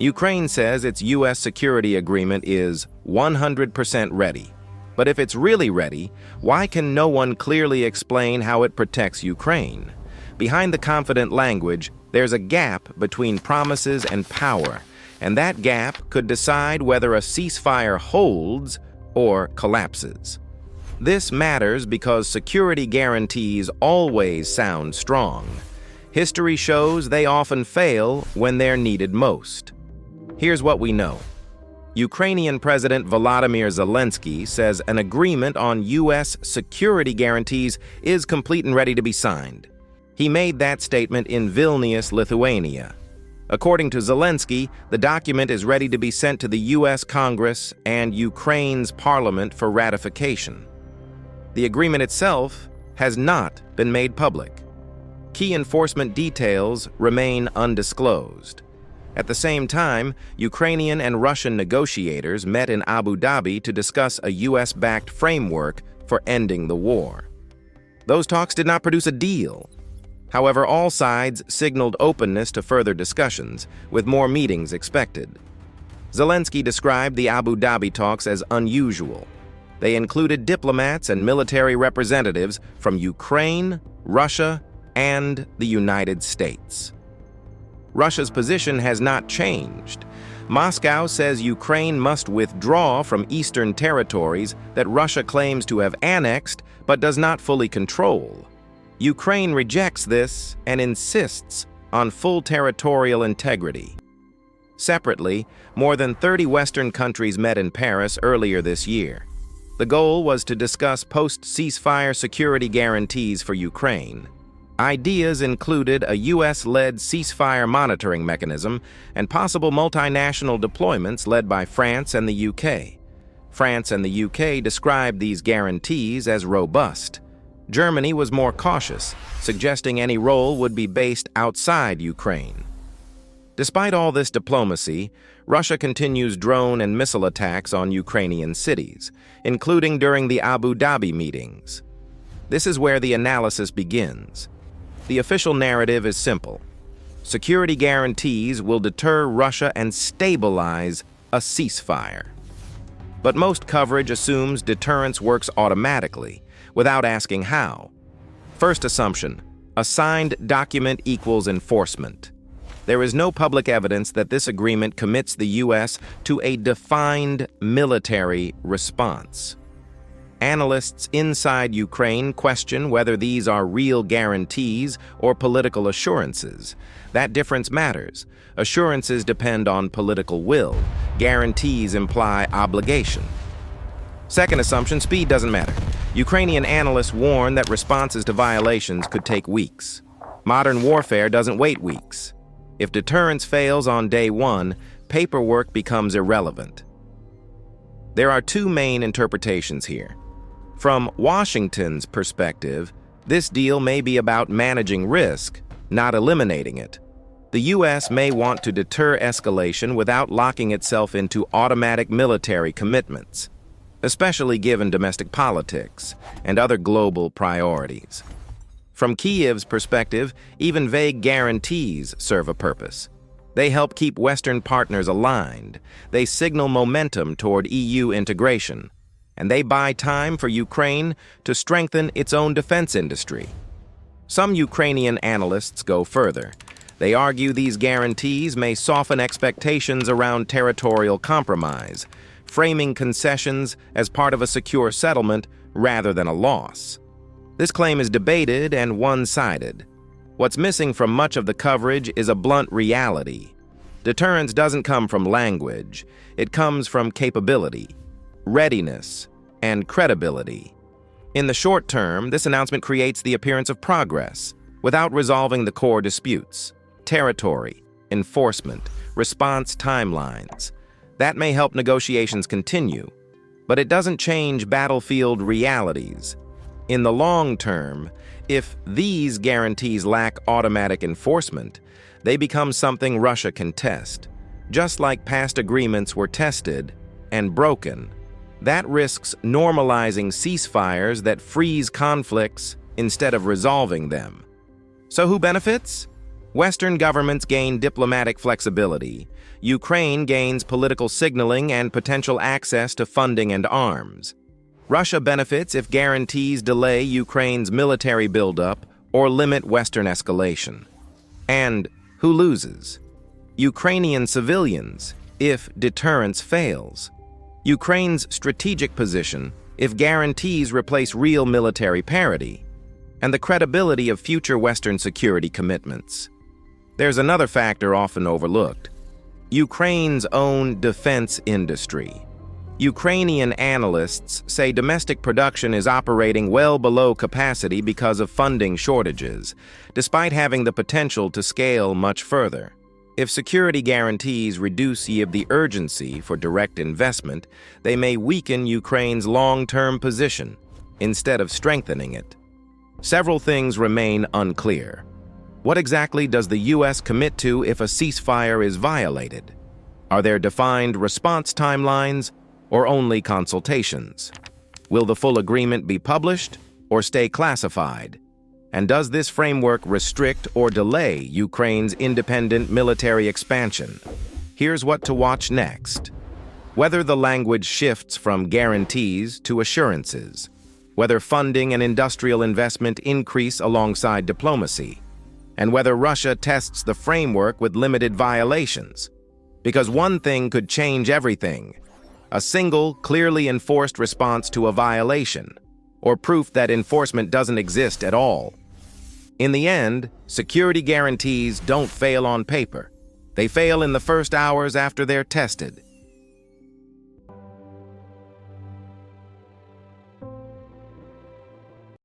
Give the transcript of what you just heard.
Ukraine says its U.S. security agreement is 100% ready. But if it's really ready, why can no one clearly explain how it protects Ukraine? Behind the confident language, there's a gap between promises and power, and that gap could decide whether a ceasefire holds or collapses. This matters because security guarantees always sound strong. History shows they often fail when they're needed most. Here's what we know. Ukrainian President Volodymyr Zelensky says an agreement on U.S. security guarantees is complete and ready to be signed. He made that statement in Vilnius, Lithuania. According to Zelensky, the document is ready to be sent to the U.S. Congress and Ukraine's parliament for ratification. The agreement itself has not been made public. Key enforcement details remain undisclosed. At the same time, Ukrainian and Russian negotiators met in Abu Dhabi to discuss a U.S.-backed framework for ending the war. Those talks did not produce a deal. However, all sides signaled openness to further discussions, with more meetings expected. Zelensky described the Abu Dhabi talks as unusual. They included diplomats and military representatives from Ukraine, Russia, and the United States. Russia's position has not changed. Moscow says Ukraine must withdraw from eastern territories that Russia claims to have annexed but does not fully control. Ukraine rejects this and insists on full territorial integrity. Separately, more than 30 Western countries met in Paris earlier this year. The goal was to discuss post-ceasefire security guarantees for Ukraine. Ideas included a U.S.-led ceasefire monitoring mechanism and possible multinational deployments led by France and the U.K. France and the U.K. described these guarantees as robust. Germany was more cautious, suggesting any role would be based outside Ukraine. Despite all this diplomacy, Russia continues drone and missile attacks on Ukrainian cities, including during the Abu Dhabi meetings. This is where the analysis begins. The official narrative is simple. Security guarantees will deter Russia and stabilize a ceasefire. But most coverage assumes deterrence works automatically, without asking how. First assumption, a signed document equals enforcement. There is no public evidence that this agreement commits the U.S. to a defined military response. Analysts inside Ukraine question whether these are real guarantees or political assurances. That difference matters. Assurances depend on political will. Guarantees imply obligation. Second assumption, speed doesn't matter. Ukrainian analysts warn that responses to violations could take weeks. Modern warfare doesn't wait weeks. If deterrence fails on day one, paperwork becomes irrelevant. There are two main interpretations here. From Washington's perspective, this deal may be about managing risk, not eliminating it. The U.S. may want to deter escalation without locking itself into automatic military commitments, especially given domestic politics and other global priorities. From Kiev's perspective, even vague guarantees serve a purpose. They help keep Western partners aligned. They signal momentum toward EU integration. And they buy time for Ukraine to strengthen its own defense industry. Some Ukrainian analysts go further. They argue these guarantees may soften expectations around territorial compromise, framing concessions as part of a secure settlement rather than a loss. This claim is debated and one-sided. What's missing from much of the coverage is a blunt reality. Deterrence doesn't come from language. It comes from capability, readiness, and credibility. In the short term, this announcement creates the appearance of progress without resolving the core disputes: territory, enforcement, response timelines. That may help negotiations continue, but it doesn't change battlefield realities. In the long term, if these guarantees lack automatic enforcement, they become something Russia can test, just like past agreements were tested and broken. That risks normalizing ceasefires that freeze conflicts instead of resolving them. So who benefits? Western governments gain diplomatic flexibility. Ukraine gains political signaling and potential access to funding and arms. Russia benefits if guarantees delay Ukraine's military buildup or limit Western escalation. And who loses? Ukrainian civilians, if deterrence fails. Ukraine's strategic position, if guarantees replace real military parity. And the credibility of future Western security commitments. There's another factor often overlooked: Ukraine's own defense industry. Ukrainian analysts say domestic production is operating well below capacity because of funding shortages, despite having the potential to scale much further. If security guarantees reduce the urgency for direct investment, they may weaken Ukraine's long-term position instead of strengthening it. Several things remain unclear. What exactly does the U.S. commit to if a ceasefire is violated? Are there defined response timelines or only consultations? Will the full agreement be published or stay classified? And does this framework restrict or delay Ukraine's independent military expansion? Here's what to watch next. Whether the language shifts from guarantees to assurances. Whether funding and industrial investment increase alongside diplomacy. And whether Russia tests the framework with limited violations. Because one thing could change everything: a single, clearly enforced response to a violation, or proof that enforcement doesn't exist at all. In the end, security guarantees don't fail on paper. They fail in the first hours after they're tested.